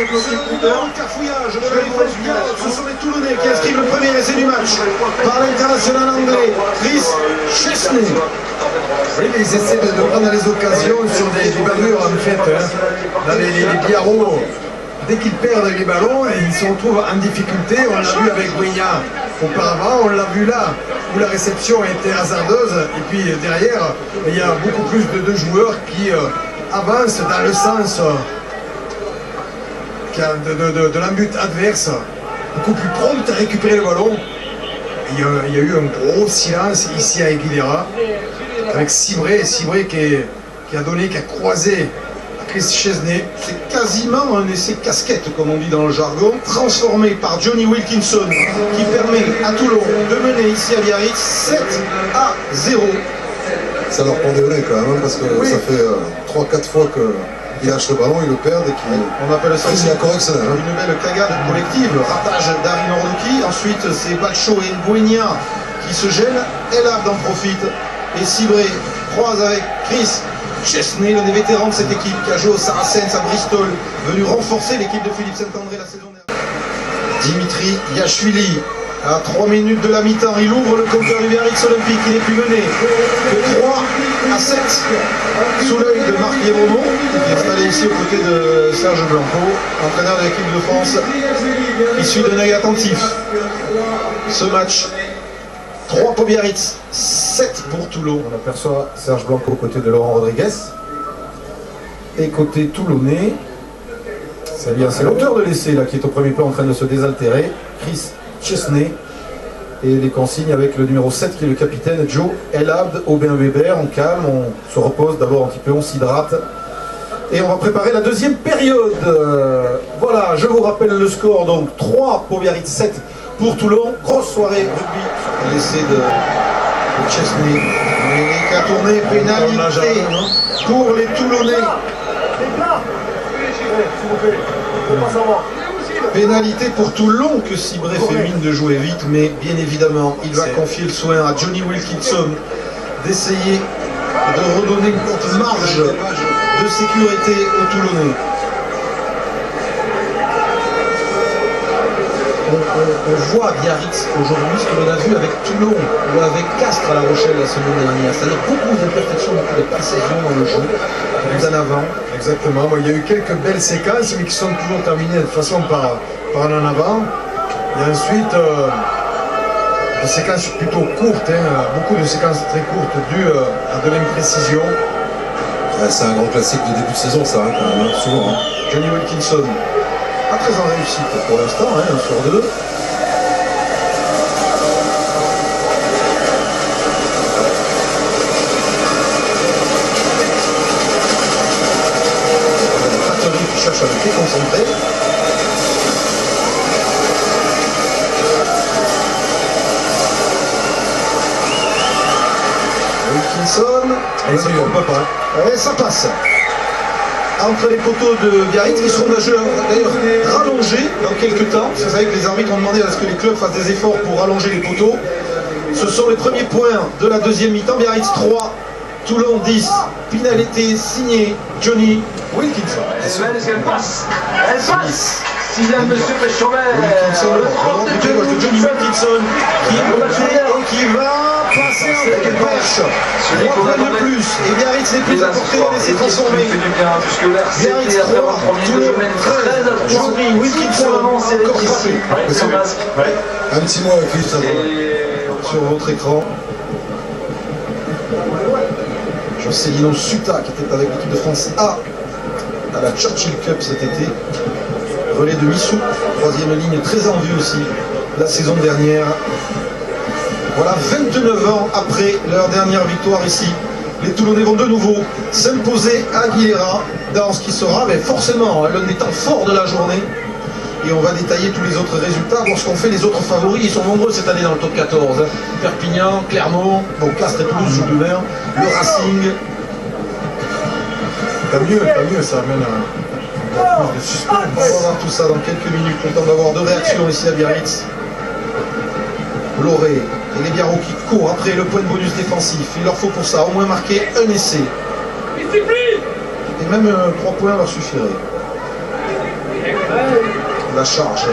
cafouillage de la défense Biarritz. Ce sont les Toulonnais qui inscrivent le premier essai du match par l'international anglais Chris Chesney. Oui, mais ils essaient de prendre les occasions sur des bavures en fait. Dans les Biarros, dès qu'ils perdent les ballons, ils se retrouvent en difficulté. On l'a vu avec Guigna auparavant, on l'a vu là, où la réception était hasardeuse. Et puis derrière, il y a beaucoup plus de joueurs qui avancent dans le sens de l'embut adverse, beaucoup plus prompt à récupérer le ballon. Il y a eu un gros silence ici à Aguilera, avec Cibré qui a croisé Chris Chesney. C'est quasiment un essai casquette, comme on dit dans le jargon, transformé par Johnny Wilkinson, qui permet à Toulon de mener ici à Biarritz 7-0. Ça leur prend des volets quand même, parce que ça fait 3-4 fois qu'ils lâchent le ballon, ils le perdent et qu'ils... On appelle ça la correction, une belle cagade collective. Ratage d'Harry Norduki, ensuite c'est Bacho et Nguenia qui se gênent, Elab en profite, et Cibré croise avec Chris Chesney, l'un des vétérans de cette équipe qui a joué au Saracens à Bristol, venu renforcer l'équipe de Philippe Saint-André la saison dernière. Dimitri Yachvili, à 3 minutes de la mi-temps, il ouvre le compteur du Biarritz Olympique, il n'est plus mené que 3-7 sous l'œil de Marc Yebomo, qui est installé ici aux côtés de Serge Blanco, entraîneur de l'équipe de France, qui suit d'un œil attentif ce match. 3 pour Biarritz, 7 pour Toulon. On aperçoit Serge Blanco aux côtés de Laurent Rodriguez. Et côté toulonnais, c'est l'auteur de l'essai là qui est au premier plan en train de se désaltérer, Chris Chesney. Et les consignes avec le numéro 7 qui est le capitaine Joe Elabd, Aubin Weber. On calme, on se repose d'abord un petit peu, on s'hydrate. Et on va préparer la deuxième période. Voilà, je vous rappelle le score, donc 3 pour Biarritz, 7 pour Toulon. Grosse soirée rugby. L'essai de Chesney. Qui a tourné, pénalité pour les Toulonnais. Pénalité pour Toulon que Cibré fait mine de jouer vite, mais bien évidemment, il va confier le soin à Johnny Wilkinson d'essayer de redonner une petite marge de sécurité aux Toulonnais. On voit à Biarritz aujourd'hui ce que l'on a vu avec Toulon ou avec Castres à La Rochelle la semaine dernière, c'est-à-dire beaucoup d'imperfections, beaucoup de précisions dans le jeu, plus en avant. Exactement, il y a eu quelques belles séquences, mais qui sont toujours terminées de façon par un en avant. Et ensuite, des séquences plutôt courtes, beaucoup de séquences très courtes dues à de l'imprécision. Ouais, c'est un grand classique de début de saison, ça, quand même, souvent. Johnny Wilkinson, pas très en réussite pour l'instant, 1 sur 2. Qui cherche à le déconcentrer. Wilkinson, on peut pas. Et ça passe. Entre les poteaux de Biarritz, qui seront d'ailleurs rallongés dans quelques temps. Vous savez que les arbitres ont demandé à ce que les clubs fassent des efforts pour rallonger les poteaux. Ce sont les premiers points de la deuxième mi-temps. Biarritz 3, Toulon 10. Pénalité signée Johnny Wilkinson. Elle passe. Sixième monsieur Péchauvet. Johnny Wilkinson qui va passer en tête de perche. 3 points de plus. Et Biarritz n'est plus à portée de laisser transformer. Biarritz 3, Toulon 13. Johnny Wilkinson encore frappé. Un petit mot avec Philippe Saint-André. Sur votre écran. Jocelino Suta qui était avec l'équipe de France A à la Churchill Cup cet été. Relais de Missou, 3e ligne, très en vue aussi la saison dernière. Voilà, 29 ans après leur dernière victoire ici, les Toulonnais vont de nouveau s'imposer à Aguilera dans ce qui sera forcément l'un des temps forts de la journée. Et on va détailler tous les autres résultats, voir ce qu'ont fait les autres favoris. Ils sont nombreux cette année dans le top 14. Perpignan, Clermont, Castres et Toulouse jouent du vert, le Racing. Pas mieux, ça amène plus de suspense. On va voir tout ça dans quelques minutes, le temps d'avoir 2 réactions ici à Biarritz. Loré et les Biarros qui courent après le point de bonus défensif. Il leur faut pour ça au moins marquer un essai. Et même 3 points leur suffiraient. la charge.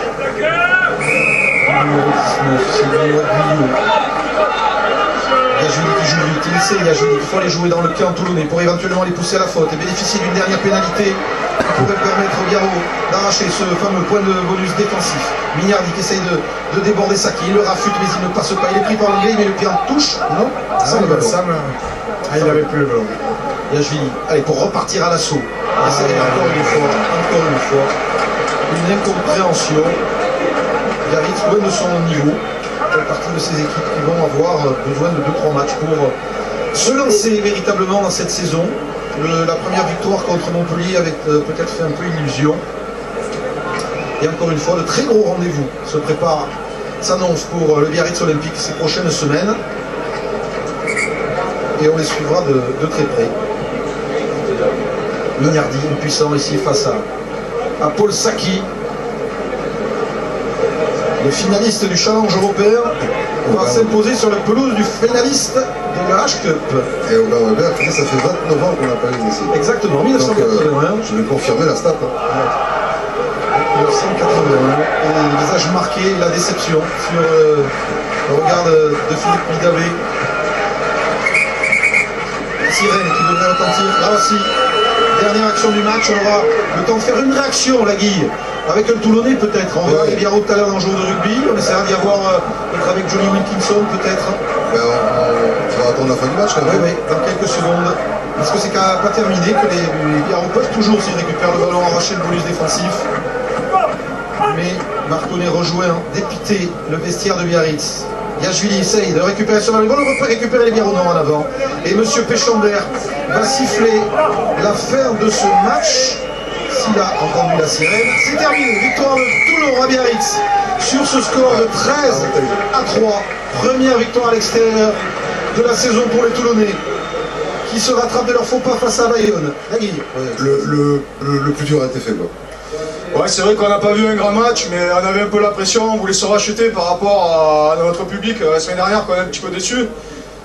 Numéro 19, Sylvain Aguillou. Yajuli qui joue vite, il sait Yajuli qu'il faut aller jouer dans le camp toulonnais pour éventuellement les pousser à la faute et bénéficier d'une dernière pénalité qui pourrait permettre au Biarro d'arracher ce fameux point de bonus défensif. Mignardi qui essaye de déborder Saki, il le rafute mais il ne passe pas, il est pris par l'anglais, il met le pied en touche, non, sans le ballon. Il n'avait plus le ballon. Yajuli, allez pour repartir à l'assaut. C'est encore une fois, une incompréhension. Biarritz loin de son niveau. Fait partie de ces équipes qui vont avoir besoin de 2-3 matchs pour se lancer véritablement dans cette saison. La première victoire contre Montpellier avait peut-être fait un peu illusion. Et encore une fois, de très gros rendez-vous se préparent, s'annoncent pour le Biarritz Olympique ces prochaines semaines. Et on les suivra de très près. Mignardi, impuissant ici face à Paul Saki. Le finaliste du challenge européen va s'imposer sur la pelouse du finaliste de la H-Cup. Et Aubin Weber, ça fait 29 ans qu'on n'a pas eu ici. Exactement, 1981. Je vais confirmer la stat. 1981. Et le visage marqué, la déception sur le regard de Philippe Midavé. Sirène qui devrait retentir. Là aussi, dernière action du match, on aura le temps de faire une réaction, la Guille. Avec un Toulonnais peut-être, on verra les Biarro tout à l'heure dans le jeu de rugby, on essaiera d'y avoir peut-être avec Johnny Wilkinson peut-être. Ben, on va attendre la fin du match quand même. Oui, dans quelques secondes. Parce que c'est pas terminé, que les Biarro peuvent toujours, s'ils récupèrent le ballon, arracher le bonus défensif. Mais Martonnet rejoint, dépité, le vestiaire de Biarritz. Yajuli essaye de récupérer ce ballon, on va récupérer les Biarro en avant. Et M. Péchambert va siffler la fin de ce match. S'il a entendu la sirène, c'est terminé. Victoire de Toulon à Biarritz sur ce score de 13-3. Première victoire à l'extérieur de la saison pour les Toulonnais qui se rattrapent de leur faux pas face à Bayonne. La Guille. Le plus dur a été fait, quoi. Ouais, c'est vrai qu'on n'a pas vu un grand match, mais on avait un peu la pression, on voulait se racheter par rapport à notre public la semaine dernière, qu'on est un petit peu déçus.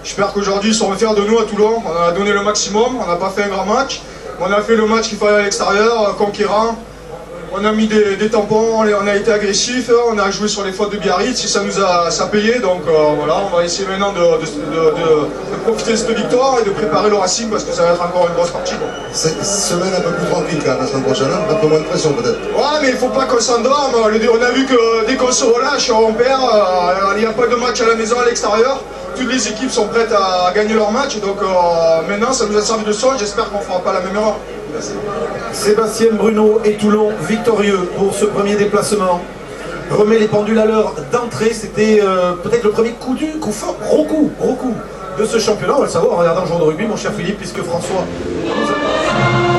J'espère qu'aujourd'hui ils seront fiers de nous à Toulon. On a donné le maximum, on n'a pas fait un grand match. On a fait le match qu'il fallait à l'extérieur, conquérant. On a mis des tampons, on a été agressif, on a joué sur les fautes de Biarritz, et ça nous a payé. Donc voilà, on va essayer maintenant de profiter de cette victoire et de préparer le Racing parce que ça va être encore une grosse partie. C'est une semaine un peu plus tranquille quand même la semaine prochaine, un peu moins de pression peut-être. Ouais, mais il ne faut pas qu'on s'endorme. On a vu que dès qu'on se relâche, on perd. Il n'y a pas de match à la maison, à l'extérieur. Toutes les équipes sont prêtes à gagner leur match. Donc maintenant, ça nous a servi de leçon. J'espère qu'on ne fera pas la même erreur. Sébastien Bruno et Toulon victorieux pour ce premier déplacement. Remet les pendules à l'heure d'entrée. C'était peut-être le premier coup fort, gros coup de ce championnat. On va le savoir en regardant le jour de rugby, mon cher Philippe, puisque François nous a...